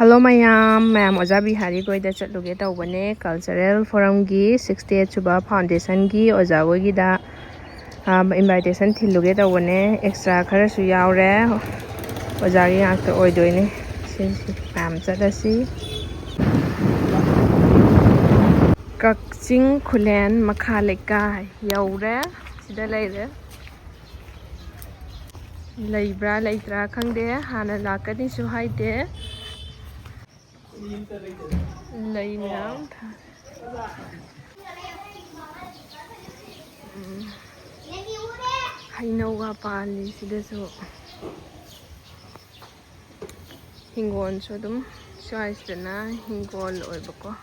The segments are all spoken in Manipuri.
Hello mayam Oja Bihari goida chatluge tawbane cultural forum gi 68 suba foundation gi Oja gogi da invitation thiluge tawbane extra khara su yawre Oja gi ngakta oidoine sinsi pam chatasi Kakching Khulen Makha Lekai yawre sida leire leibra leitra khangde hana lakani su haide lay miyam hainawa pali sidasu hingon so dum choice dana hingol oibako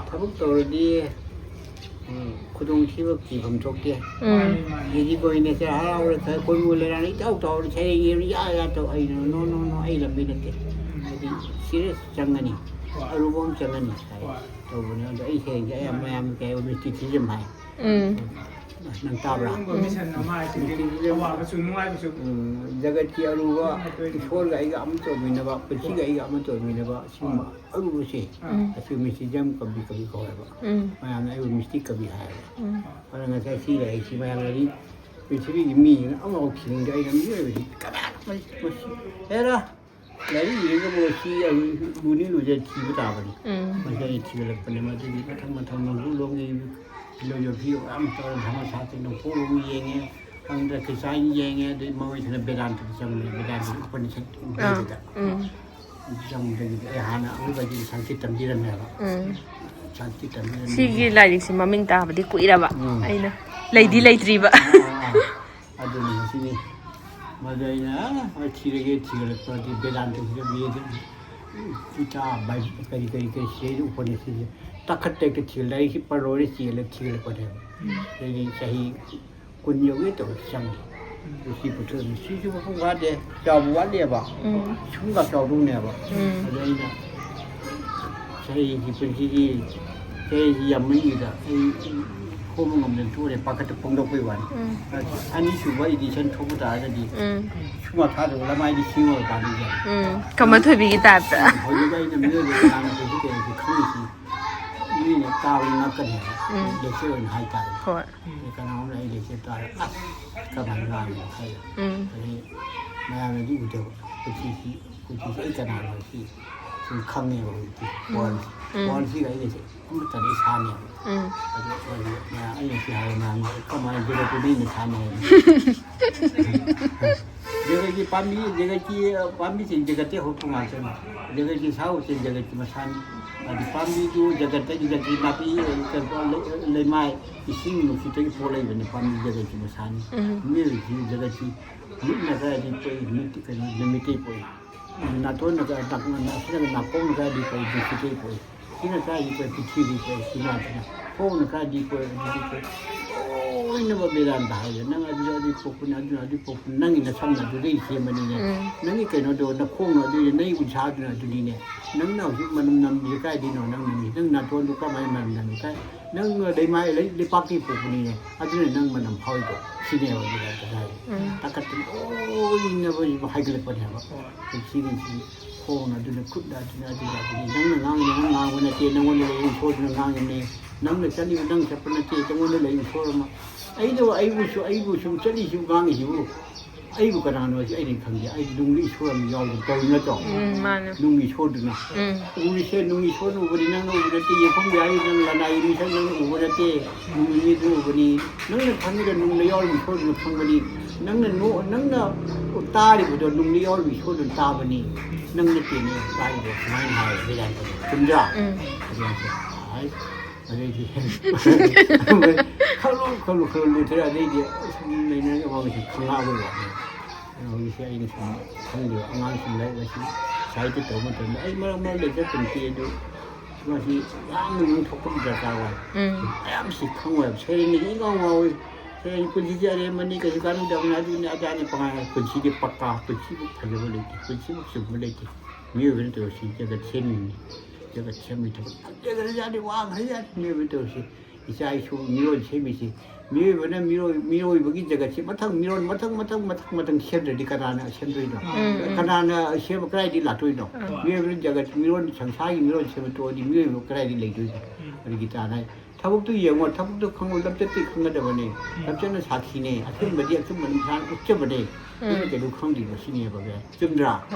Thabuk tawradi khudong thiba kibam chokte yegi goine se harawra tha koi mu le rani taw taw chai ye ya to ai no ai lambi nate adi serious changani arubom changani to bone do ai se ya mayam ke o misti thijam hai nang tabra mission ma chi wa ba su nuai ba su jagat ki aruwa ishor ga iga am to mina ba pachi ga iga am to mina ba sima aruwa se asu misti jam kabi ko ba mayam ai misti kabi hai para nga sa si ga si mayam ri misti gi mi am o king ga ina mi ri kada ma era lari ye ga mo si ya lu ni lu je ti ba ta ba ni ma sa ti le pa ne ma ti ma thang lu lo ngi lo yo view am to thama sa ti no po lu ye nge ang da ke sai ye nge de ma wi thana bedan ti jam ne bedan ti upani sa da jam de ge hana u ba ji santi tam ji ran ba santi tam ji sigi lairik si maming ta badi kuira ba aina leidi leitri ba adu ni sini ma dai na ma thirege thirele pa ti bedan ti ge bi de kita bai kari se upani si takhat tek thil dai ki parori chile thil ko de ni sahi kun yogi to sang si putu si ju ko ga de jaw wa de ba chung ga jaw du ne ba dai na sahi ki pin ji sahi yam mi da ko mo ngam den tu de pakat pong do poi wan ani su ba edition thobu da da di chuma tha do la mai di si wo ba di ja kama thobi gi ta ta ho ji ga ina mi de na na ko ji ke khani siนี่เนี่ยกาวนักกันเนี่ยเด็กเชื่อหายใจในการเอาอะไรเด็กเชื่อตายก็บางงานใครอันนี้แม่มันอยู่เดียวกูที่ไอ้กันอะไรที่คือคำเนี่ยที่บอลที่ไอ้เด็กมันจะได้ชาเนี่ยอันนี้ที่หายมาก็มาเจอตัวนี้ในชาเนี่ยเด็กที่ปั๊มนี้เด็กที่ปั๊มนี้สิ่งเด็กที่เขาทำงานใช่ไหมเด็กที่เช้าสิ่งเด็กที่มาชันdi pambi tu jagat napi le mai ising no kita ki polai bene pambi jagat ki masan ni ki jagat ki ni na ga di poi ni ti kan ni ti poi na to na ga tak na sina na ko na ga di poi di ti poi sina ga di poi ti di poi sina na ko na ga di poi di poi o ina ba beran da ya na ga di poi di poi nang ina sam na du dei se mani ne nang ke no do na ko no du nei u cha du na du ni ne nang nào giúp mình nằm dưới cái đi nó nang nang nằm thôi lúc các bạn mình nằm cái nang đây mai lấy bác đi phục này anh ấy nang mình nằm thôi rồi xin nhiều như vậy cái này ta cắt tiếng ôi nó bây giờ hay cái phần nào cái xin khô nó đưa nó cút ra cho nó đi ra nang ngang bên kia nang bên này thôi nang ngang này nang là chân đi nang chập bên kia trong bên này thôi mà ấy đâu ấy vụ số chân đi số ngang thì vụ ai bukan anu aja ini kan dia ai dungi suam yau kau na to dungi chodu na dungi se dungi chodu beri nang no beri ye kong dia ai nang lana ini sang nang beri te dungi tu beri nang na thang dia nung yau bi chodu thang beri nang na no nang na utari bu nung yau bi chodu ta beri nang na te ni sai de mai hai beri dan kumja ai ada di kalau tu ada di ni ni apa sih kenapa yaเราใช้ในสมัยทั้งเดียวงานสมัยว่าสิใช้ที่ตัวมันตัวไอ้เมื่อเด็กจะเป็นปีดูว่าสิย่างมันทุกคนจะกล่าวไอ้สิข้างแบบใช้นี่ก็เอาใช้คนที่จะเรียนมันนี่ก็จะการเดินหน้าดูนี่อาจารย์ปังคนที่ได้ปักกาคนที่บุกทะเลมาเลยคนที่บุกสุดมาเลยมีอยู่เป็นตัวสิจะกระเช่น 제가 처음에 저거를 왕 해야 미워도 시 이제 수 미워 재미지 미워는 미워 이거기 제가 마탕 미워 마탕 시험들이 가나나 시험들이도 가나나 시험 그래야지 놔둬이도 미워는 제가 미워 장사기 미워 시험 또 어디 미워 그래야지 내도 우리 기타나 타복도 영어 타복도 강을 답답히 큰거다 보니 답변은 사키네 아침 뭐지 아침 뭐는 잘 웃겨버네 이렇게 녹음이 것이니 봐봐 좀들아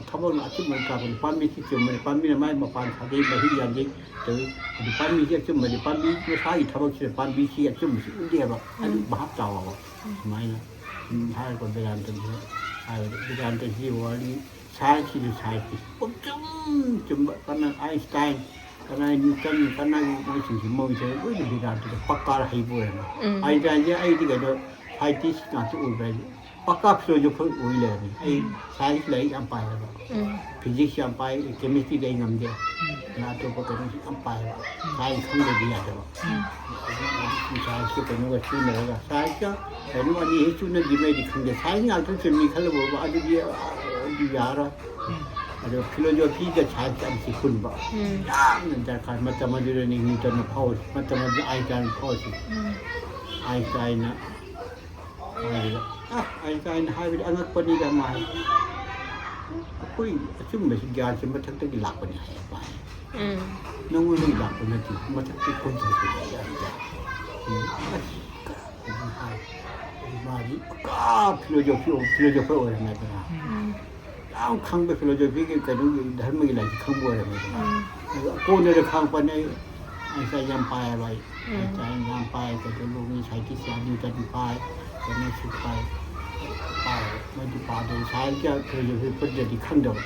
타복은 아침 뭐 가고 밤이 좀 뭐네 밤이나 많이 뭐 반사대 뭐 희한지 또 밤이 좀 뭐지 밤이 뭐 사이 타복이 밤이 시가 좀 이게 봐 아주 마합다와 많이 할 건데 안 되는 베란다 지원이 사이키도 사이키 엄청 좀 가는 아인슈타인 karena Newton karena masih mau saya pun tidak ada pakar hiburan. Aida je aida kalau scientist nanti udah pakar sojo pun udah ni. Science lagi sampai lah. Physics sampai, chemistry lagi ngambil. Nah tu pakar sampai. Science pun dia ada. Science tu penuh kasih mereka. Science penuh ni itu nak dimana dikhangnya. Science ada tu semi kalau bawa ada dia diara. ada filosofi da chansi kun ba nan da kan mata madura ni Newton power mata madura Einstein power Einstein Einstein hai bi angak pani da mai koi achum me gyan se mathak ta ki lak pani hai ba nong ni lak pani ti mathak ti kun se ya mari ka filosofi ora na daเอาขังไปฟิโลโซฟีกันดูधर्म की लाइफขังบ่ได้มั้ยโกนได้ขังปานไอ้ใส่ยามปายอะไรใส่ยามปายก็จะลงมีใช้ที่สามอยู่ตัดปายก็ไม่สุดปายไม่ได้ปาได้ใช้ก็คืออยู่ที่ปัจจุบันขังดอก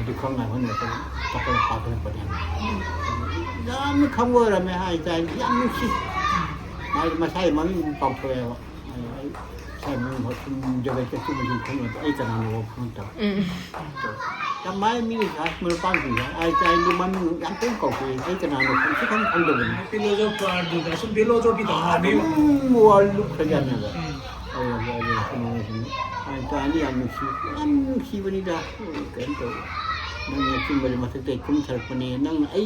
ที่ขังไหนคนเนี่ยก็ตะกอนปาเป็นประเด็นยามขังบ่ได้มั้ยให้ใจยามสิมาใช้มันปองตัวแล้วใช่มันพอจะไปจะขึ้นมาดูข้างนอกไอ้จะนำโลกข้างต่อทำไมมีอะไรมันฟังสิไอ้ใจดูมันยังเป็นก่อเกิดไอ้จะนำโลกข้างที่ข้างข้างเดิมฟิโลโซฟีดูแต่สุดฟิโลโซฟีต่างๆนี่ว่าลูกขยันนะไอ้ใจนี่อันนี้ชีวันนี้ได้เกินตัวนั่งชิมไปมาสักแต่คุ้มสักปนีนั่งไอ้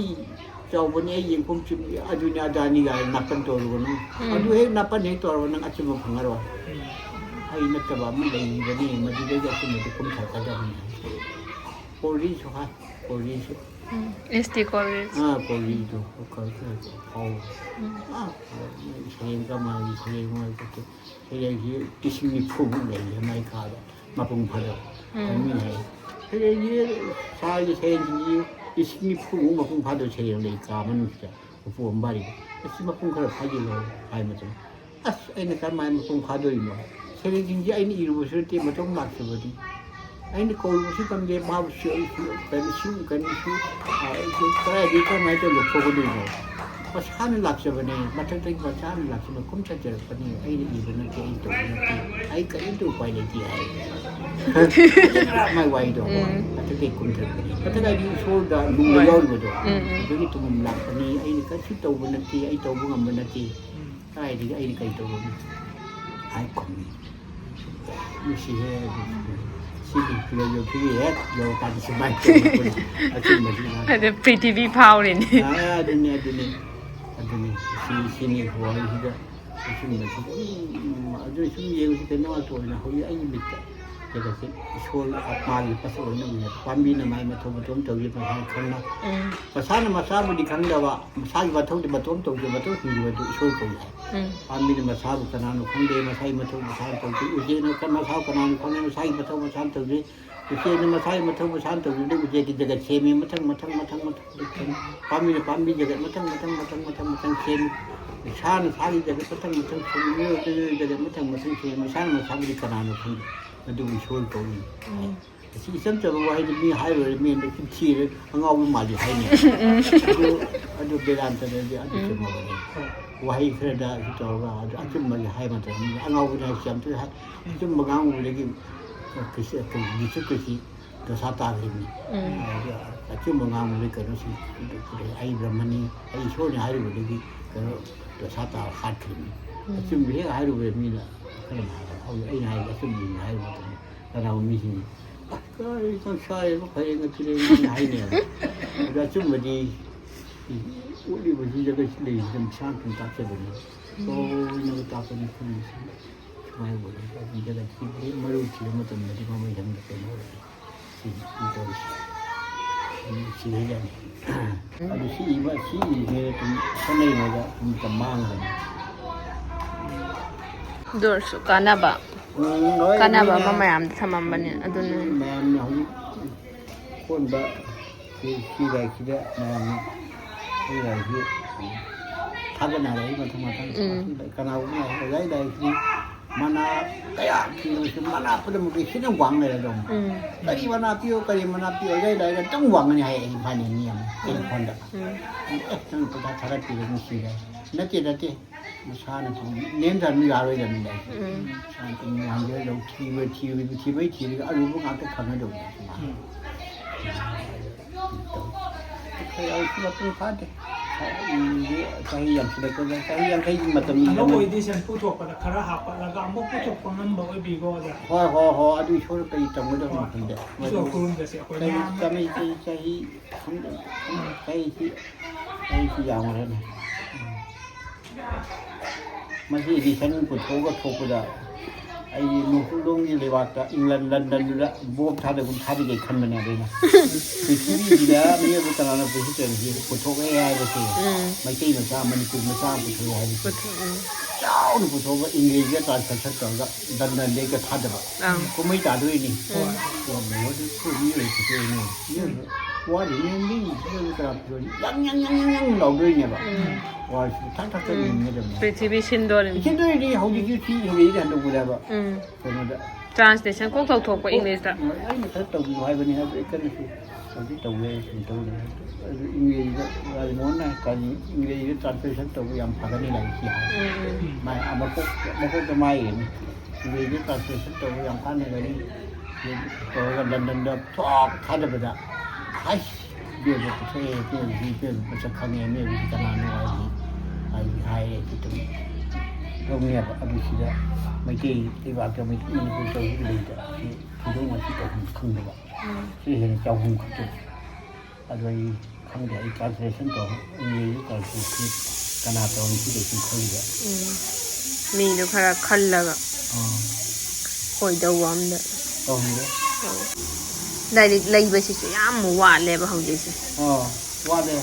เจ้าวันนี้ยังคุ้มชิมอาจุนอาจารย์นี่ไงนับเป็นตัวรู้นะอาจุเฮนับเป็นตัวรู้นั่งอาชิมพังอะไรไอ้นักบามันเลยวันนี้มันจะได้จะคุ้มจะคุ้มสักกันได้ไหมโพลีชค่ะโพลีชST college โพลีดูก็เขาเชียงก็มาเชียงมาก็เชียงที่ที่สิ่งนี้พุ่งเลยไม่ขาดมาพุ่งพอดีไม่ไงเชียงที่สายเชียงที่สิ่งนี้พุ่งมาพุ่งพอดีเชียงเลยกามันจะพุ่งบารีสิ่งมาพุ่งก็พอดีเลยไปมาจังไอ้นักมาพุ่งพอดีมั้ง세례 진지 아니 이루어질 때 뭐좀 맞서버리 아니 거기서 감게 마우스 변신 간수 그래 이거 말도 놓고거든요 뭐 산을 납셔버네 맞다더니 뭐 산을 납셔면 꼼짝저럭 버니 아니 이거는 게 또 아이 그래도 과일이지 아이 말 와이도 맞다게 꼼짝거리 맞다가 이 소다 누구여도 여기 또 납버니 아이 같이 또 보는지 아이 또 보면 뭐는지 아이들이 아이가 또 보면 아이 꼼니 무시해 시기 그래요 그게 요 다시 정말 아주 뭐지 the PTV power in 아드네 시니 호이가 무슨 아주 신기해서 되는 거는 호이 아이 밑에 제가 쇼를 앞말이 빠서 오는 거예요. 밤비는 많이 맡아보면 좀 더위 받아 강나. 사는 마사부디 강다와 사기 맡아도 맡좀 더위 맡도 힘들어도 쇼를 거예요. 밤비는 마사부 가나는 강대 마사이 맡아도 산 더위 우제는 간 마사부 가나는 강에 사기 맡아도 산 더위 우제는 마사이 맡아도 산 더위 우제 제가 재미 맡ang 밤비는 밤비 제가 맡ang 재미 산 사기 제가 맡ang 재미 제가 맡ang 재미 산 마사부디 가나는 강ดูช่วยตัวนี้ที่ฉันจะว่าให้มีให้เลยมีในพื้นที่เลยเอามาดีให้เนี่ยดูเบลานจะได้อันนี้จะมาเลยว่าให้เพื่อนได้ที่ตัวว่าอันจะมาให้มันจะมีเอาไปให้เสียมที่ให้จะมาเอาเลยกินคือเสียตัวนี้ชุดคือที่ตัวซาตาเลยนี่จะมาเอาเลยกันสิไอ้บรามณีไอ้ช่วยให้เลยกินตัวซาตาขาดขึ้นจะมีให้เลยมีละก็มาเอาไอ้นายก็ซึ่งมีนายมาตรงแต่เรามีสิ่ง ก็ใช่ก็เคยกันทีเดียวไหนเนี่ยเราจุ่มมาดีอุ้ยวันนี้จะไปเลยจำช่างเป็นตาเสด็จโอ้ยนักตาเป็นคนไม่หมดเลยวันจะได้คิดไม่รู้ที่มันจะมาที่มันไม่ทำได้เป็นอะไรสิ่งที่ตัวสิ่งนี้อย่างอันนี้สิ่งว่าสิ่งนี้เป็นคนในนั้นก็มันจะมั่งเลย Dorsu kanaba mamayam thamambane aduna mayam na holi kon ba ki da mayam ni ai hi thagana lai ma thama kana na lai dai ki mana kaya ki mana pada mu ki na wang lai dong kari mana pio lai dai ga tong wang ni hai ba ni ni am ki kon da tong ta thara pi ni si dai na ti da ti masana nem da mi ga roi da mi dai san ti wang ye lo ti ga aru bu ga ta khana doเอาที่เราต้องพาดใจอย่างสุดก็ใจอย่างใครมาตรงนี้ แล้วโอ้ยดิฉันผู้ถูกปะคาราหับปะแล้วก็ไม่ผู้ถูกคนนั้นบอกไอ้บีก็จะ พออดูช่วยไปตรงนี้ต้องคนเดียว ช่วยคุณจะเสียคนนี้ จะไม่ใจที่ยาวมาแล้วนะมันที่ดิฉันปวดท้องก็ทุกข์ได้ไอ้ลูกลุงนี่เลยว่าจะอังกฤษลอนดอนละบวมท่าเด็กคนท่าเด็กขันมันอะไรนะคือที่นี่ดีแล้วไม่ใช่ตลาดเราไปที่เจอที่ปวดท้องไอ้เลยสิไม่ใช่มาจ้ามันคือมาจ้าปวดท้องไอ้เจ้าหนูปวดท้องว่าอังกฤษจะตอนชัดๆก็ลอนดอนเด็กก็ท่าเด็กก็ไม่จ่าด้วยนี่ตัวหมูที่พูดนี่เลยคือนี่ว่าเดี๋ยวนี้เรื่องการพูดยังเราด้วยเนี่ยแบบว่าทั้งก็ยังเนี่ยเดี๋ยว Prithivi Sindore ฉันด้วยนี่เขาดีที่เขาดีแต่ดูกูได้แบบคนนั้น translation ko thok ko English da ไอ้นี่เขาตัวอยู่ให้วันนี้ครับกันนี่เขาที่ตัวเลยตัวเลยอังกฤษก็อะไรนู้นนะการอังกฤษก็ translation ตัวยังพากันนี่ไหนที่หาไม่เอามาพวกจะไม่เห็นอังกฤษก็ translation ตัวยังพาในนี้ตัวกันดันทอกท่าเด็ดไอ้เดี๋ยวจะเทเดี๋ยวมันจะคันเนี่ยจะนานหน่อยไอ้ที่ตรงตรงเนี้ยอภิสิทธิ์ไม่ใช่ที่ว่าจะไม่มันคือตัวที่เลยแต่ที่ตรงนั้นที่ตัวขึ้นเลยว่าที่เห็นเจ้าหุ่นขึ้นตัวอะไรครั้งเดียวการเซ็นตัวมีการฝึกคือขนาดตัวนี้ที่เด็กขึ้นเลยมีดูคาราคันละก็คอยดูวันเด้อตรงนี้ได้เลยไปสิยามว่าเลยบ่เฮาดิสิว่าเลย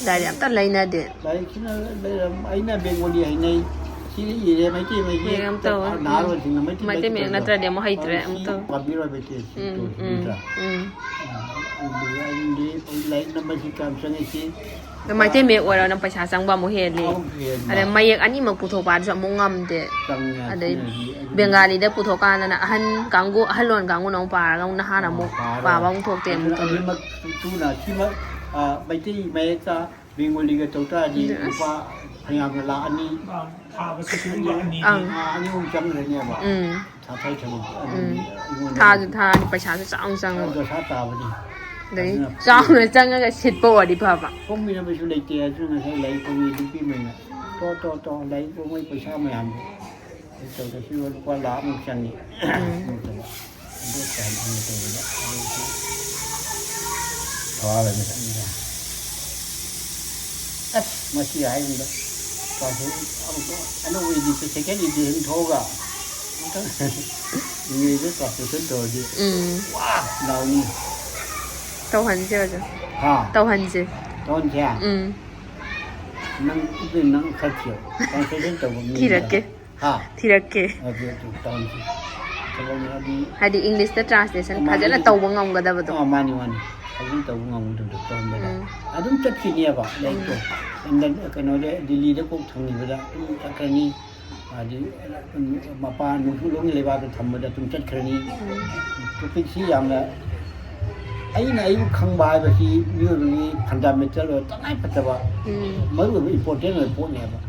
ได้ยามตะเลยนะเด้ได้คิดนะไอ้น่ะเบงวันนี้ไอ้ในที่นี่เลยไม่ใช่น้าเราจริงไม่ใช่ไม่ใช่เมียนัตระเดียวมาให้ตระมันโตกับพี่เราไปเที่ยวตัวดีไลน์นับสิการสังเกตแล้วไม่ใช่เมียว่าเรานำประชาสังบามุเฮลีอะไรไม่อยากอันนี้มันปุถุปาจะมงงามเด้อะไรเบงกาลีเด้ปุถุกานั่นนะอันกังกูอันล้วนกังกูน้องป่าเราหน้าหน้ามุกป่าบางทุกเต็มตัวนี้มาตู้น่ะที่มาไม่ใช่เมกาเบงกาลีกับตัวตาดีว่าพยายามละอันนี้พาไปซื้ออย่างนี้อันนี้ผมจำเลยเนี่ยว่าถ้าใช้ทั้งถ้าประชาชนจังก็ชาตาวันนี้đấy sao người chân cái xịt bò đi phà vậy không biết là bây giờ lấy tiền chứ là hay lấy công việc đi mình à to lấy cũng mấy पैसा mà làm rồi cái khi qua lá mình chẳng nhỉ được tiền ăn từ đó thôi là mình ra mà chỉ hay gì đó còn thứ anh nói gì thì sẽ cái gì thì hứng thú cả người rất là sự rồi đi wow đầu đi tàu hành chưa chứ tàu hành gì năng bên năng khai chiều còn cái đến tàu Tirake hay đi English the translation phải là tàu bằng ngông cái đó vậy mani phải tàu bằng ngông được tàu vậy à đúng chất gì nhỉ vậy đấy thôi nên cái nói đấy Delhi đó cũng thằng gì vậy đó cái này đi mà pa nụ lông lấy vào cái thầm đó đúng chất cái này cái gì làm làไอ้ไหนขังบายแบบที่มีเรื่องพันธมิตรเลยตั้งไอ้ปัจจุบันมันก็เป็นอินโพเทนเลยพวกเนี่ยป่ะ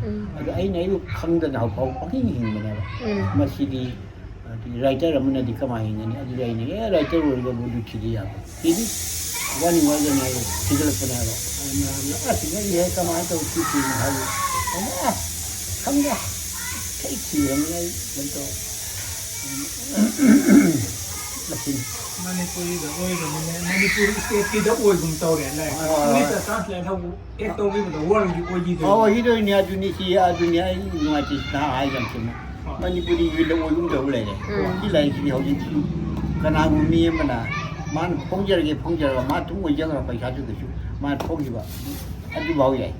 ไอ้ไหนขังแต่หนาวเขาปักยิ่งหิงมันเนี่ยป่ะมาซีดีไรเตอร์มันดีก็มาหิงเนี่ยอะไรเนี่ยไรเตอร์รู้ก็บูดูทีเดียวทีนี้วันนี้วันนี้ที่จะเล่นอะไรอ่ะสิ่งนี้ให้ก็มาตัวที่ที่มาให้ขังเนี่ยใช่ที่อะไรมันตัว machine มันในปุยเดี๋ยวโอ้ยเดี๋ยวมันในปุยสเตทที่เดี๋ยวโอ้ยกุมโตเลยเลยนี่แต่ตอนแรกเขาเอ็กโตวิมันตัวว่าอยู่โอ้ยยี่เดียว oh hido ni Indonesia dunia ai nuai ti na ai jam sima Manipuri wi lo yum do le de ki lai ki ho ji ki kana gu mi mana man phong jar ge phong jar ma tu mo jang ra pai sa ju ge ma phong ji ba adu ba yai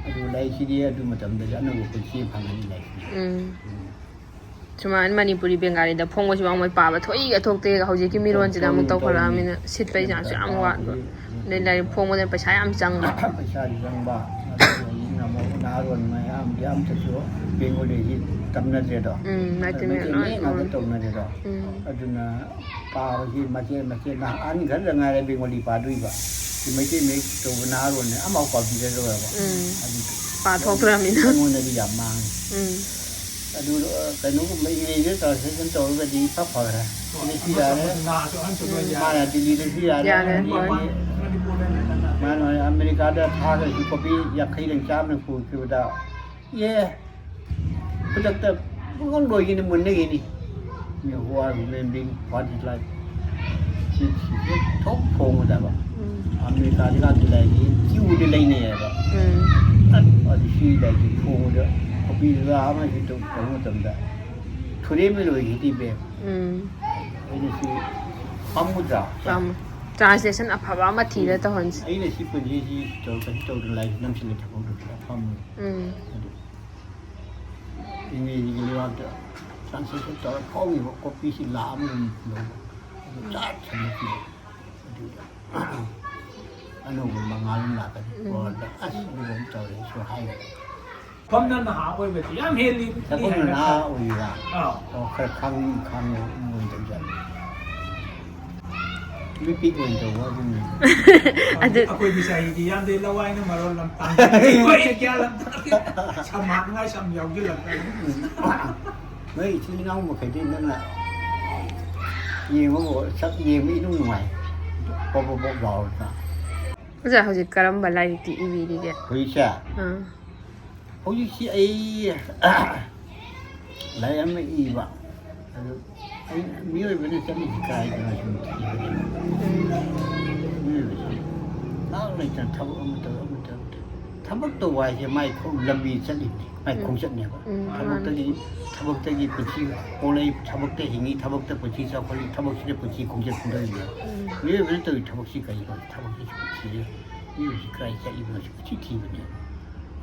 adu lai ki di adu ma tam de anu ko chi phang ni lai ชมาอันมณีปุรีเบงกาลีแต่พงว่าชิบางไม่ป่าแบบทุยกับทุกเตะเขาจะกินมีร้อนจีดามุตตะพลามินะสิทธิ์ไปอย่างสุดอังวาดในพงว่าจะไปใช้อัมจัง ประชาชนบ้านะโมนารุนมาอัมยามจะชัวเป็นคนที่ทำนั่นเองดอก ไม่ถึง ไม่ เนี่ย ใช่ไม่ตรงนั่นเองดอกอดุนะป่าที่มาเจนะอันกันยังไงเลยเป็นคนที่ป่าด้วยป่ะที่ไม่ใช่ไม่ตรงนารุนเนี่ยอ้าวมาความจริงเลยป่ะ ป่าทองพระมินะ งูเนี่ยยามมังดูแต่นู้นไม่มีเยอะต่อเส้นโตก็ดีพักผ่อนนะนี่ที่ร้านเนี่ยมาเนี่ยดีที่ร้านมาหน่อยอเมริกาได้ท่าเลยที่พอพี่อยากให้เรื่องจ้ามเนี่ยคุยคือว่าเย่พอจักแต่มันโดยกินมันได้กินนี่มีหัวมันเป็นพอดีเลยที่ทุกพงก็ได้ป่ะอเมริกาที่ร้านที่ไหนที่คิวที่ไหนเนี่ยป่ะอันนี้ที่ไหนที่พงก็ပြီးသားမှရှိတော့ဘုံတမ်တာထူရေးမလို့ရည်တည်ပဲအဲဒီစီပမှုတာ translation အဖဘာမထီတဲ့တော့ဟန် အဲဒီစီပကြီးကြီးတော့လိုက်နမ်းရှိနေတဲ့ဘုံတို့ဖမ်းမှုဒီနေ့ဒီလိုတော့ translation တော့ကောင်းပြီ copy စီလာမှုလို့တာချင်တယ်ဒီအနုမငါလုံးလာတယ်ဘောအစီဘုံတော်ရဆိုဟိုင်းผมนั่นหาโอ้ยแบบยามเฮลิ ถ้าคนหน้าโอ้ยละอ๋อแค่ครั้งมือจังจังไม่ปีอื่นแต่ว่าจะมีอะคุยวิสัยที่ยามเดลวายนะมารอลำตังโอ้ยแกลำตังชะมักง่ายชะยาวอยู่ลำตังเฮ้ยที่น้องบอกเคยได้นั่นแหละยิงว่าบอกสักยิงไม่นุ่งใหม่พอบอกเราจ้ะก็จะเขาจะกระลำบลายตีอีวีดีเดียคุยแช่好似係嚟緊咩意話？係廟裏邊啲真係街㗎嘛，算係。廟裏邊，嗱你就偷偷乜都話係賣空臨邊出嚟，賣空出嚟㗎。偷乜得嘅本事，我哋偷乜得興意，偷乜得本事就可以，偷乜得本事空出空得嘅。廟裏邊都要偷乜事計㗎，偷乜事本事，廟裏邊街出嚟嗰啲天嘅。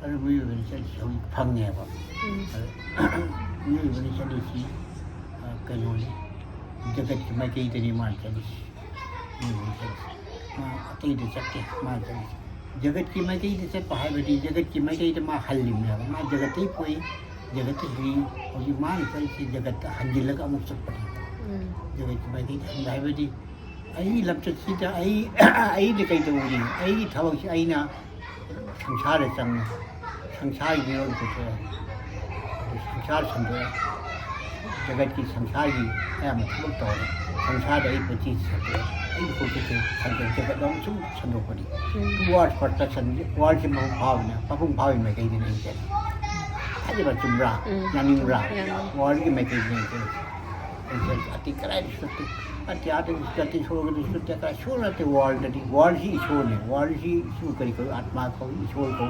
အဲ့လိုမျိုးပဲဆက်ရှောင်းဖမ်းနေပါမျိုးပဲဆက်လို့ရှိကဲလို့ဒီကကမိုက်ကြီးတယ်မှာဆက်လို့မျိုးဆက်အတေးတဲ့ချက်တဲ့မှာဆက်ဂျဂတ်ကြီးမိုက်ကြီးတဲ့ချက်ပါဟဲ့ဒီဂျဂတ်ကြီးမိုက်ကြီးတဲ့မှာဟလ်လီမှာမှာဂျဂတ်ကြီးပွေဂျဂတ်ကြီးဟိုဒီမှာဆက်ရှိဂျဂတ်ဟန်ဂျီလကအမှုချက်ပါတယ်ဂျဂတ်ကြီးမိုက်ကြီးဟန်ဒါပဲဒီအဲ့လပ်ချက်စီတဲ့အဲ့ဒီကိတူကြီးအဲ့ဒီထောက်ရှိအဲ့နာ상차를 장 상차이 이런 것도 상차를 선도 제가 이 상차이 해야만 처음부터 상차를 이 버티 선도 이 버티 선도 제가 너무 좀 선도 버리 월 버터 선도 월 지금 파우냐 파풍 파우이 몇 개이 되는 게 하지만 좀라 나닝라 월이 몇 개이 되는 게 이제 아티 그라이 수트 아티 아티 소로가 수트 까 쇼라테 월이 쇼네 월이 수거리 그 아트마 거 쇼고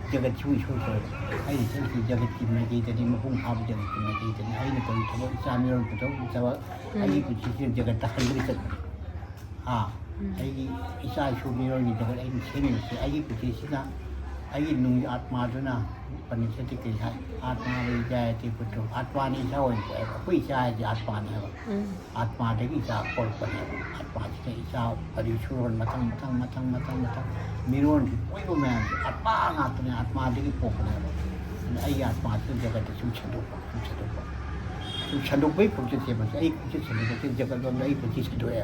जगत छुई छुई कर आई चलती जगत की मैं गई तरी मैं पुंग खाब जगत की मैं गई तरी आई न कोई थबो सामिरों पुतो सब आई कुछ चीज जगत तहल्ली चल हां आई ईसा शुमिरों की जगत आई छेने से आई कुछ चीज ना आई नुंग आत्मा जो ना पनिशति के है आत्मा वे जाए ते पुतो आत्मा ने जाओ है कोई जाए आत्मा ने आत्मा दे की जा कोल पर आत्मा से ईसा परिशुरन मतंग मिरोन कोई को मैं आत्मा आत्मा आत्मा दे की पोक ने आई आत्मा से जगत से छंदो पे कुछ से बस आई कुछ से जगत में आई कुछ से दो है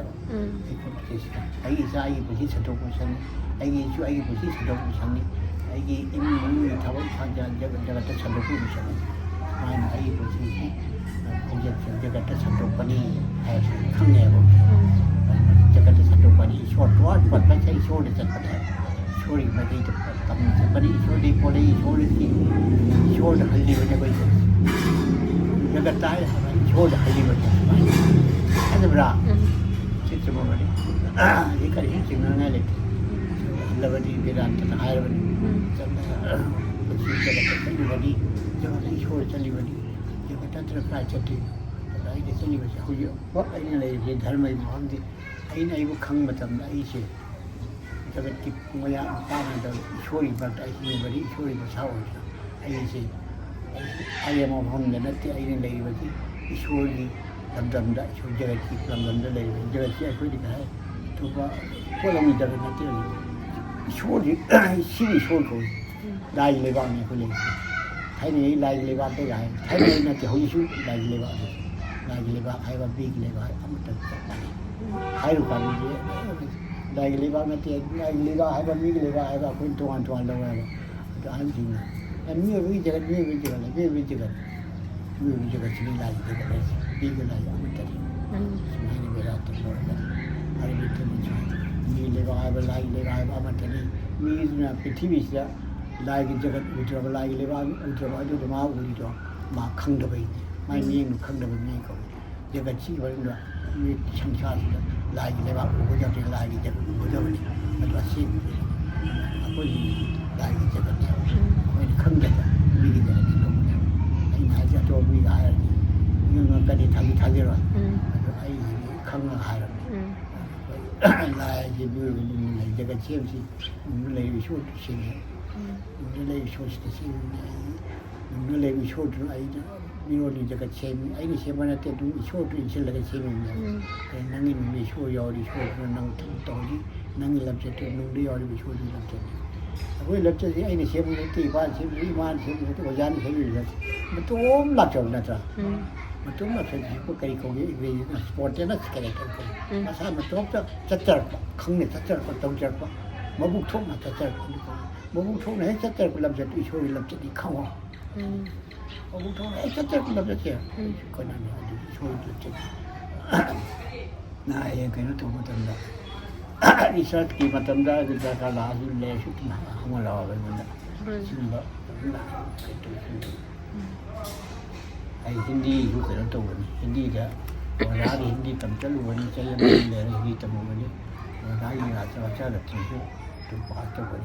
आई ईसा आई कुछ से दो को सन आई जो आई कुछ से दो को सन आई इन थाव जगत छंदो को सन मान आई कुछ से जगत छंदो पनी है खंगे वो जगत छंदो पनी शॉर्ट वाट पट में से शॉर्ट जगत है शॉर्ट में गई तो तब से पनी शॉर्ट पोले शॉर्ट की शॉर्ट हल्दी में कोई जगत है शॉर्ट हल्दी में है ना बरा ꯆꯨꯝꯃꯕꯅꯤ ꯑꯗꯩ ꯀꯔꯤꯁꯨ ꯆꯤꯡꯅꯉꯥꯏ ꯂꯩꯇꯦ ꯍꯜꯂꯕꯗꯤ ꯕꯦꯗꯥꯟꯇꯅ ꯍꯥꯏꯔꯕꯅꯤ ꯄꯨꯟꯁꯤ ꯖꯒꯠꯇ ꯆꯠꯂꯤꯕꯅꯤ ꯖꯒꯠꯇ ꯏꯁꯣꯔ ꯆꯠꯂꯤꯕꯅꯤ ꯖꯒꯠ ꯅꯠꯇ꯭ꯔ ꯀꯥꯏ ꯆꯠꯇꯦ ꯑꯗ ꯑꯩꯅ ꯆꯠꯂꯤꯕꯁꯦ ꯍꯧꯖꯤꯛ ꯑꯩꯅ ꯂꯩꯔꯤꯕꯁꯦ ꯙꯔꯃꯒꯤ ꯃꯐꯝꯗꯤ ꯑꯩꯅ ꯑꯩꯕꯨ ꯈꯪꯕ ꯃꯇꯝꯗ ꯑꯩꯁꯦ ꯖꯒꯠꯀꯤ ꯃꯌꯥꯝ ꯇꯥꯟꯅꯗ ꯏꯁꯣꯔꯒꯤ ꯃꯔꯛꯇ ꯑꯩ ꯍꯤꯡꯕꯗꯤ ꯏꯁꯣꯔꯒꯤ ꯃꯁꯥ ꯑꯣꯏꯔꯁꯨ ꯑꯩꯁꯦ ꯑꯔꯦꯝꯕ ꯃꯐꯝꯗ ꯅꯠꯇꯦ ꯑꯩꯅ ꯂꯩꯔꯤꯕꯁꯤ ꯏꯁꯣꯔꯒꯤ ꯂꯝꯗꯝꯗ ꯏꯁꯣꯔ ꯖꯒꯠꯀꯤ ꯂꯝꯗꯝꯗ ꯂꯩꯔꯤꯕ ꯖꯒꯠꯁꯤ ꯑꯩꯈꯣꯏꯗꯤ ꯀꯩ ꯍꯥꯏ ꯑꯇꯣꯞꯄ ꯄꯣꯠ ꯑꯃꯒꯤ ꯖꯒꯠ ꯅꯠꯇꯦ ꯏꯁꯣꯔꯁꯤ ꯁꯤꯕꯨ ꯏꯁꯣꯔ ꯀꯧꯏ ꯂꯥꯏꯒꯤ ꯂꯩꯕꯥꯛꯅꯤ ꯑꯩꯈꯣꯏ ꯂꯩꯔꯤꯁꯦ ꯊꯥꯏꯅꯉꯩ ꯂꯥꯏꯒꯤ ꯂꯩꯕꯥꯛꯇ ꯍꯥꯏ ꯊꯥꯏꯅꯉꯩ ꯅꯠꯇꯦ ꯍꯧꯖꯤꯛꯁꯨ ꯂꯥꯏꯒꯤ ꯂꯩꯕꯥꯛ ꯂꯥꯏꯒꯤ ꯂꯩꯕꯥꯛ ꯍꯥꯏꯕ ꯃꯤꯒꯤ ꯂꯩꯕꯥꯛ ꯑꯃꯠꯇ ꯆꯞ ꯃꯥꯟꯅꯩ ꯍꯥꯏꯔꯨ ꯀꯥꯟꯗꯗꯤ ꯂꯥꯏꯒꯤ ꯂꯩꯕꯥꯛ ꯅꯠꯇꯦ ꯂꯥꯏꯒꯤ ꯂꯩꯕꯥꯛ ꯍꯥꯏꯕ ꯃꯤꯒꯤ ꯂꯩꯕꯥꯛ ꯍꯥꯏꯕ ꯑꯩꯈꯣꯏꯅ ꯇꯣꯉꯥꯟ ꯇꯣꯉꯥꯟ ꯂꯧꯋꯦ ꯍꯥꯏꯕ ꯑꯗꯣ ꯑꯍꯟꯁꯤꯡꯅ ꯃꯤꯑꯣꯏꯕꯒꯤ ꯖꯒꯠ ꯃꯤꯑꯣꯏꯕꯒꯤ ꯖꯒꯠ ꯃꯤꯑꯣꯏꯕꯒꯤ ꯖꯒꯠ ꯃꯤꯑꯣꯏꯕꯒꯤ ꯖꯒꯠꯁꯤꯅꯤ ꯂꯥꯏꯒꯤ ꯖꯒꯠ ꯍꯥꯏꯁꯦ ꯃꯤꯒ ꯂꯥꯏꯒ ꯑꯃꯠꯇꯅꯤ ꯁꯨꯃꯥꯏꯅ ꯕꯦꯗꯥꯟꯇ ꯂꯧꯔꯒꯅꯤ ꯑꯔꯕꯤꯟꯗꯅꯁꯨ ꯃꯤ ꯂꯩꯕꯥꯛ ꯍꯥꯏꯕ ꯂꯥꯏꯒꯤ ꯂꯩꯕꯥꯛ ꯍꯥꯏꯕ ꯑꯃꯠꯇꯅꯤ ꯃꯤꯗꯨꯅ ꯄ꯭ꯔꯤꯊꯤꯕꯤꯁꯤꯗ ꯂꯥꯏꯒꯤ ꯖꯒꯠ ꯎꯗ꯭ꯔꯕ ꯂꯥꯏꯒꯤ ꯂꯩꯕꯥꯛ ꯎꯗ꯭ꯔꯕ ꯑꯗꯨꯗ ꯃꯥ ꯎꯔꯤꯗꯣ ꯃꯥ ꯈꯪꯗꯕꯩꯅꯤ ꯃꯥꯏ ꯃꯤꯠꯌꯦꯡꯗꯨ ꯈꯪꯗꯕ ꯃꯤ ꯀꯧꯏ ꯖꯒꯠꯁꯤꯒꯤ ꯃꯅꯨꯡꯗ ꯃꯤ ꯁꯪꯁꯥꯔꯁꯤꯗ ꯂꯥꯏꯒꯤ ꯂꯩꯕꯥꯛ ꯎꯒꯗꯕꯅꯤ ꯂꯥꯏꯒꯤ ꯖꯒꯠ ꯎꯒꯗꯕꯅꯤ ꯑꯗꯨ ꯑꯁꯦꯡꯕꯗꯤ ꯑꯩꯈꯣꯏꯒꯤ ꯂꯥꯏꯒꯤ ꯖꯒꯠꯅꯦ ꯑꯩꯈꯣꯏꯅ ꯈꯪꯗꯕ ꯃꯤꯒꯤ ꯖꯒꯠꯅꯤ ꯂꯧꯕꯅꯦꯕ ꯑꯩꯅ ꯍꯥꯏꯁꯦ ꯑꯇꯣꯞꯄ ꯃꯤꯒ ꯍꯥꯏꯔꯗꯤ ꯉꯛꯀꯅꯤ ꯊꯥꯖꯔꯣꯏ ꯑꯗꯣ ꯑꯩꯁꯤꯗꯤ ꯈꯪꯉꯒ ꯍꯥꯏꯔꯕꯅꯤ ꯂꯥꯏ ꯍꯥꯏꯁꯦ ꯃꯤꯑꯣꯏꯕ ꯂꯩ ꯖꯒꯠ ꯁꯦꯝꯕꯁꯤ ꯅꯨꯡꯗ ꯂꯩꯔꯤꯕ ꯏꯁꯣꯔꯗꯨ ꯁꯦꯝꯃꯦ ꯅꯨꯡꯗ ꯂꯩꯔꯤꯕ ꯏꯁꯣꯔꯁꯤꯗ ꯁꯦꯝꯃꯤꯅꯤ ꯅꯨꯡꯗ ꯂꯩꯔꯤꯕ ꯏꯁꯣꯔꯗꯨꯅ ꯑꯩꯅ ꯃꯤꯔꯣꯜꯂꯤ ꯖꯒꯠ ꯁꯦꯝꯃꯤ ꯑꯩꯅ ꯁꯦꯝꯕ ꯅꯠꯇꯦ ꯑꯗꯨꯝ ꯏꯁꯣꯔꯗꯨ ꯏꯟꯁꯤꯜꯂꯒ ꯁꯦꯝꯃꯤꯅꯦꯕ ꯅꯪꯒꯤ ꯅꯨꯡꯗ ꯏꯁꯣꯔ ꯌꯥꯎꯔꯤ ꯏꯁꯣꯔꯗꯨꯅ ꯅꯪ ꯇꯧꯔꯤ ꯅꯪꯒꯤ ꯂꯝꯆꯠꯇꯨ ꯅꯨꯡꯗ ꯌꯥꯎꯔꯤꯕ ꯏꯁꯣꯔꯗꯨꯒꯤ ꯂꯝꯆꯠꯅꯤ ꯑꯩꯈꯣꯏ ꯂꯝꯆꯠꯁꯤ ꯑꯩꯅ ꯁꯦꯝꯕ ꯅꯠꯇꯦ ꯏꯄꯥꯅ ꯁꯦꯝꯕ ꯏꯃꯥꯅ ꯁꯦꯝꯕ ꯅꯠꯇꯦ ꯑꯣꯖꯥꯅ ꯁꯦꯝꯕꯤꯕ ꯅꯠꯇꯦ ꯃꯇꯣꯝ ꯂꯥꯛꯆꯕ ꯅꯠꯇ꯭ꯔꯥ ꯃꯇꯣꯝ ꯂꯥꯛꯆꯕꯁꯤꯕꯨ ꯀꯔꯤ ꯀꯧꯏ ꯏꯪꯒ꯭ꯔꯦꯖꯤꯅ ꯁ꯭ꯄꯣꯟꯇꯦꯅꯁ ꯀꯦꯔꯦꯛꯇꯔ ꯀꯧꯏ ꯃꯁꯥ ꯃꯇꯣꯝꯇ ꯆꯠꯆꯔꯛꯄ ꯈꯪꯅ ꯆꯠꯆꯔꯛꯄ ꯇꯧꯖꯔꯛꯄ ꯃꯕꯨꯛ ꯊꯣꯛꯅ ꯆꯠꯆꯔꯛꯄ ꯃꯕꯨꯛ ꯊꯣꯛꯅ ꯍꯦꯛ ꯆꯠꯆꯔꯛꯄ ꯂꯝꯆꯠꯇꯨ ꯏꯁꯣꯔꯒꯤ ꯂꯝꯆꯠꯅꯤ ꯈꯪꯉꯣ mabuk thong ai chắc chắc là cái còn là đi chơi được chứ này cái nó tụi tầm đó đi sát khi mà tầm đó thì ta là đi leo chút mà không có lo về mình đó xin đó ai Hindi cũng phải nó tụi Hindi đó còn ra thì Hindi tầm chất luôn đi chơi lên leo Hindi tầm luôn đi còn ra thì là cho là chỉ cho tụi bạn cho vậy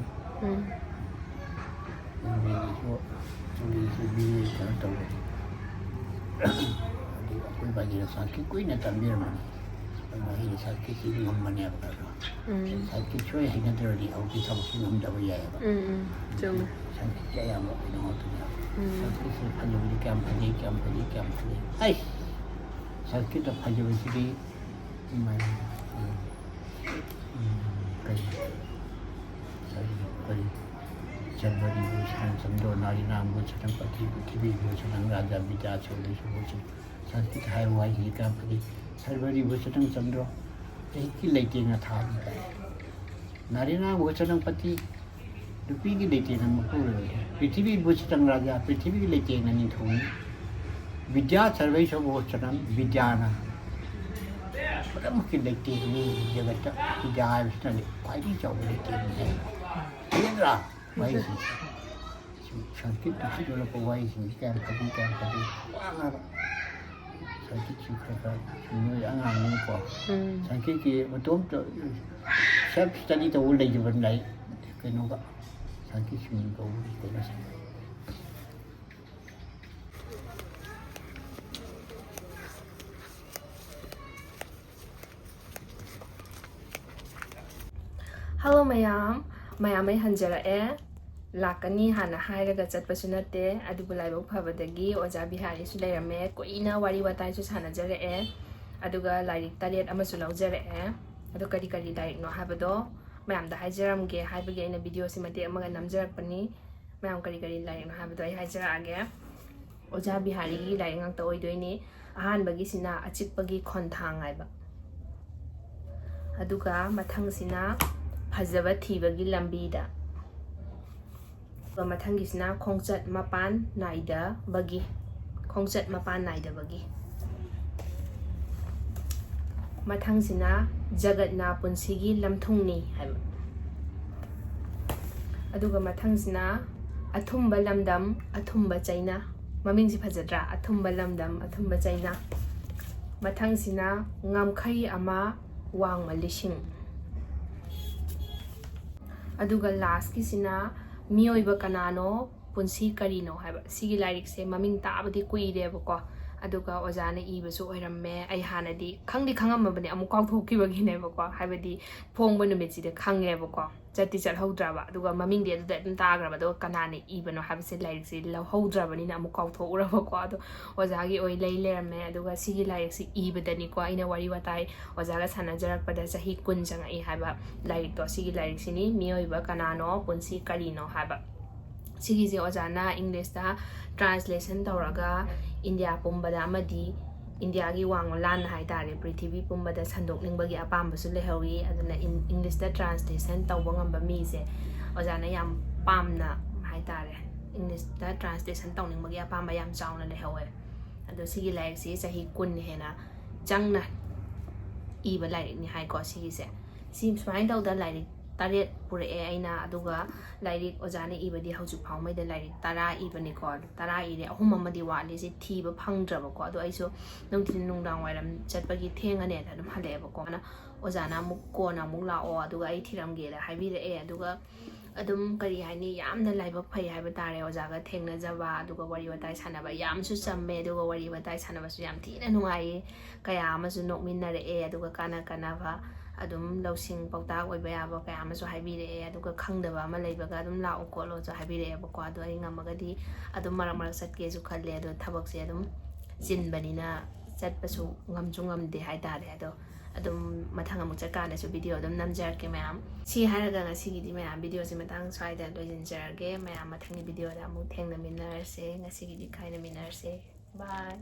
vì vì cái tàu đi aku bagi sakit kui nak ambil mana bagi sakit sini mana apa kalau sakit cuy hingga terjadi aku bisa mesti ngambil apa ya cuma sakit saya mau nak tu sakit sih hanya beli kampanye ai sakit tak hanya beli mana kai Janwari Bhusan Samdo Narina Bhusan Pati Puthivi Bhusan Raja Bija Choli Bhusan Sanskrit Hawaii Hi Company Janwari Bhusan Samdo Ki Late Na Tha Narina Bhusan Pati Dupi Ki Late Na Mukuru Puthivi Bhusan Raja Puthivi Late Na Ni Thong Vidya Sarvesha Bhusan Vidyana Padam Ki Late Ni Jagata Vidya Vishnu Pai Di Chau Late Ni Indra Why is it? Sanskrit is all about why is it? Can wah Sanskrit juga semua yang angin kok. Sanskrit ki betul tu self study tu boleh juga naik kena tak. Sanskrit semua tu kena sih. Hello mayam mayam ay hanjara lakani hana hairaga chatpasu nate adubu laibok phabadagi oja bihari su leirame koina wari watai su sanajare aduga lairik taret amasu laujare adu kari kari lairik no habado mayam da hajaram ge haibage ina video simate amaga namjarak pani mayam kari kari lairik no habado ai hajara age oja bihari gi lairik ngak ta oidoini ahan bagi sina achikpagi khonthang aiba aduga mathang sina Fazaba thibagi lambida mathanggisina khongchat mapan naida bagi khongchat mapan naida bagi mathangsina jagatna punsigi lamthungni haiba aduga mathangsina athumba lamdam athumba chaina mamingsi phajadra athumba lamdam athumba chaina mathangsina ngamkhai ama ꯋꯥꯡꯃ ꯂꯤꯁꯤꯡ ꯑꯗꯨꯒ ꯂꯥꯁꯀꯤꯁꯤꯅ ꯃꯤꯑꯣꯏꯕ ꯀꯅꯥꯅꯣ ꯄꯨꯟꯁꯤ ꯀꯔꯤꯅꯣ ꯍꯥꯏꯕ ꯁꯤꯒꯤ ꯂꯥꯏꯔꯤꯛꯁꯦ ꯃꯃꯤꯡ ꯇꯥꯕꯗꯤ ꯀꯨꯏꯔꯦꯕꯀꯣ ꯑꯗꯨꯒ ꯑꯣꯖꯥꯅ ꯏꯕꯁꯨ ꯑꯣꯏꯔꯝꯃꯦ ꯑꯩ ꯍꯥꯟꯅꯗꯤ ꯈꯪꯉꯝꯃꯕꯅꯦ ꯑꯃꯨꯛ ꯀꯥꯎꯊꯣꯛꯈꯤꯕꯒꯤꯅꯦꯕꯀꯣ ꯍꯥꯏꯕꯗꯤ ꯐꯣꯡꯕ ꯅꯨꯃꯤꯠꯁꯤꯗ ꯈꯪꯉꯦꯕꯀꯣ ꯆꯠꯍꯧꯗ꯭ꯔꯕ ꯑꯗꯨꯒ ꯃꯃꯤꯡꯗꯤ ꯑꯗꯨꯗ ꯑꯗꯨꯝ ꯇꯥꯈ꯭ꯔꯕ ꯑꯗꯨꯒ ꯀꯅꯥꯅ ꯏꯕꯅꯣ ꯍꯥꯏꯕꯁꯦ ꯂꯥꯏꯔꯤꯛꯁꯦ ꯂꯧꯍꯧꯗ꯭ꯔꯕꯅꯤꯅ ꯑꯃꯨꯛ ꯀꯥꯎꯊꯣꯛꯎꯔꯕꯀꯣ ꯑꯗꯣ ꯑꯣꯖꯥꯒꯤ ꯑꯣꯏ ꯂꯩꯔꯝꯃꯦ ꯑꯗꯨꯒ ꯁꯤꯒꯤ ꯂꯥꯏꯔꯤꯛꯁꯤ ꯏꯕꯗꯅꯤꯀꯣ ꯑꯩꯅ ꯋꯥꯔꯤ ꯋꯥꯇꯥꯏ ꯑꯣꯖꯥꯒ ꯁꯥꯟꯅꯖꯔꯛꯄꯗ ꯆꯍꯤ 10 ꯆꯪꯉꯛꯏ ꯍꯥꯏꯕ ꯂꯥꯏꯔꯤꯛꯇꯣ ꯁꯤꯒꯤ ꯂꯥꯏꯔꯤꯛꯁꯤꯅꯤ ꯃꯤꯑꯣꯏꯕ ꯀꯅꯥꯅꯣ ꯄꯨꯟꯁꯤ ꯀꯔꯤꯅꯣ ꯍꯥꯏꯕ ꯁꯤꯒꯤꯁꯦ ꯑꯣꯖꯥꯅ ꯏꯪꯂꯤꯁꯇ ꯇ꯭ꯔꯥꯟꯁꯂꯦꯁꯟ ꯇꯧꯔꯒ ꯏꯟꯗꯤꯌꯥ ꯄꯨꯝꯕꯗ ꯑꯃꯗꯤ ꯏꯟꯗꯤꯌꯥꯒꯤ ꯋꯥꯡꯃ ꯂꯥꯟꯅ ꯍꯥꯏꯇꯥꯔꯦ ꯄ꯭ꯔꯤꯊꯤꯕꯤ ꯄꯨꯝꯕꯗ ꯁꯟꯗꯣꯛꯅꯤꯡꯕꯒꯤ ꯑꯄꯥꯝꯕꯁꯨ ꯂꯩꯍꯧꯋꯤ ꯑꯗꯨꯅ ꯏꯪꯂꯤꯁꯇ ꯇ꯭ꯔꯥꯟꯁꯂꯦꯁꯟ ꯇꯧꯕ ꯉꯝꯕ ꯃꯤꯁꯦ ꯑꯣꯖꯥꯅ ꯌꯥꯝ ꯄꯥꯝꯅ ꯍꯥꯏꯇꯥꯔꯦ ꯏꯪꯂꯤꯁꯇ ꯇ꯭ꯔꯥꯟꯁꯂꯦꯁꯟ ꯇꯧꯅꯤꯡꯕꯒꯤ ꯑꯄꯥꯝꯕ ꯌꯥꯝ ꯆꯥꯎꯅ ꯂꯩꯍꯧꯋꯦ ꯑꯗꯣ ꯁꯤꯒꯤ ꯂꯥꯏꯔꯤꯛꯁꯤ ꯆꯍꯤ 10 ꯍꯦꯟꯅ ꯆꯪꯅ ꯏꯕ ꯂꯥꯏꯔꯤꯛꯅꯤ ꯍꯥꯏꯀꯣ ꯁꯤꯒꯤꯁꯦ ꯁꯨꯃꯥꯏꯅ ꯇꯧꯗ ꯂꯥꯏꯔꯤꯛ 7 ꯄꯨꯔꯛꯑꯦ ꯑꯩꯅ ꯑꯗꯨꯒ ꯂꯥꯏꯔꯤꯛ ꯑꯣꯖꯥꯅ ꯏꯕꯗꯤ ꯍꯧꯖꯤꯛ ꯐꯥꯎꯉꯩꯗ ꯂꯥꯏꯔꯤꯛ 10 ꯏꯕꯅꯤꯀꯣ 10 ꯏꯔꯦ 3 ꯑꯃꯗꯤ ꯋꯥꯠꯂꯤꯁꯤ ꯊꯤꯕ ꯐꯪꯗ꯭ꯔꯕꯀꯣ ꯑꯗꯣ ꯑꯩꯁꯨ ꯅꯨꯡꯊꯤꯜ ꯅꯨꯡꯗꯥꯡ ꯋꯥꯏꯔꯝ ꯆꯠꯄꯒꯤ ꯊꯦꯡꯉꯅꯦꯅ ꯑꯗꯨꯝ ꯍꯜꯂꯛꯑꯦꯕꯀꯣ ꯑꯣꯖꯥꯅ ꯑꯃꯨꯛ ꯀꯣꯟꯅ ꯑꯃꯨꯛ ꯂꯥꯛꯑꯣ ꯑꯗꯨꯒ ꯑꯩ ꯊꯤꯔꯝꯒꯦꯅ ꯍꯥꯏꯕꯤꯔꯛꯑꯦ ꯑꯗꯨꯒ ꯑꯗꯨꯝ ꯀꯔꯤ ꯍꯥꯏꯅꯤ ꯌꯥꯝꯅ ꯂꯥꯏꯕꯛ ꯐꯩ ꯍꯥꯏꯕ ꯇꯥꯔꯦ ꯑꯣꯖꯥꯒ ꯊꯦꯡꯅꯖꯕ ꯑꯗꯨꯒ ꯋꯥꯔꯤ ꯋꯥꯇꯥꯏ ꯁꯥꯟꯅꯕ ꯌꯥꯝꯁꯨ ꯆꯝꯃꯦ ꯑꯗꯨꯒ ꯋꯥꯔꯤ ꯋꯥꯇꯥꯏ ꯁꯥꯟꯅꯕꯁꯨ ꯌꯥꯝ ꯊꯤꯅ ꯅꯨꯡꯉꯥꯏꯌꯦ ꯀꯌꯥ ꯑꯃꯁꯨ ꯅꯣꯛꯃꯤꯟꯅꯔꯛꯑꯦ ꯑꯗꯨꯒ ꯀꯥꯟꯅꯕ ꯑꯗꯨꯝ ꯂꯧꯁꯤꯡ ꯄꯥꯎꯇꯥꯛ ꯑꯣꯏꯕ ꯌꯥꯕ ꯀꯌꯥ ꯑꯃꯁꯨ ꯍꯥꯏꯕꯤꯔꯛꯑꯦ ꯑꯗꯨꯒ ꯈꯪꯗꯕ ꯑꯃ ꯂꯩꯕꯒ ꯑꯗꯨꯝ ꯂꯥꯛꯑꯣ ꯈꯣꯠꯂꯣꯁꯨ ꯍꯥꯏꯕꯤꯔꯛꯑꯦꯕꯀꯣ ꯑꯗꯣ ꯑꯩ ꯉꯝꯃꯒꯗꯤ ꯑꯗꯨꯝ ꯃꯔꯛ ꯆꯠꯀꯦꯁꯨ ꯈꯜꯂꯦ ꯑꯗꯣ ꯊꯕꯛꯁꯦ ꯑꯗꯨꯝ ꯆꯤꯟꯕꯅꯤꯅ ꯆꯠꯄꯁꯨ ꯉꯝꯗꯦ ꯍꯥꯏꯇꯥꯔꯦ ꯑꯗꯣ ꯑꯗꯨꯝ ꯃꯊꯪ ꯑꯃꯨꯛ ꯆꯠꯀꯥꯟꯗꯁꯨ ꯚꯤꯗꯤꯑꯣ ꯑꯗꯨꯝ ꯅꯝꯖꯔꯛꯀꯦ ꯃꯌꯥꯝ ꯁꯤ ꯍꯥꯏꯔꯒ ꯉꯁꯤꯒꯤꯗꯤ ꯃꯌꯥꯝ ꯚꯤꯗꯤꯑꯣꯁꯤ ꯃꯇꯥꯡ ꯁ꯭ꯋꯥꯏꯗ ꯂꯣꯏꯁꯤꯟꯖꯔꯒꯦ ꯃꯌꯥꯝ ꯃꯊꯪꯒꯤ ꯚꯤꯗꯤꯑꯣꯗ ꯑꯃꯨꯛ ꯊꯦꯡꯅꯃꯤꯟꯅꯔꯁꯦ ꯉꯁꯤꯒꯤꯗꯤ ꯈꯥꯏꯅꯃꯤꯟꯅꯔꯁꯦ ꯕꯥꯏ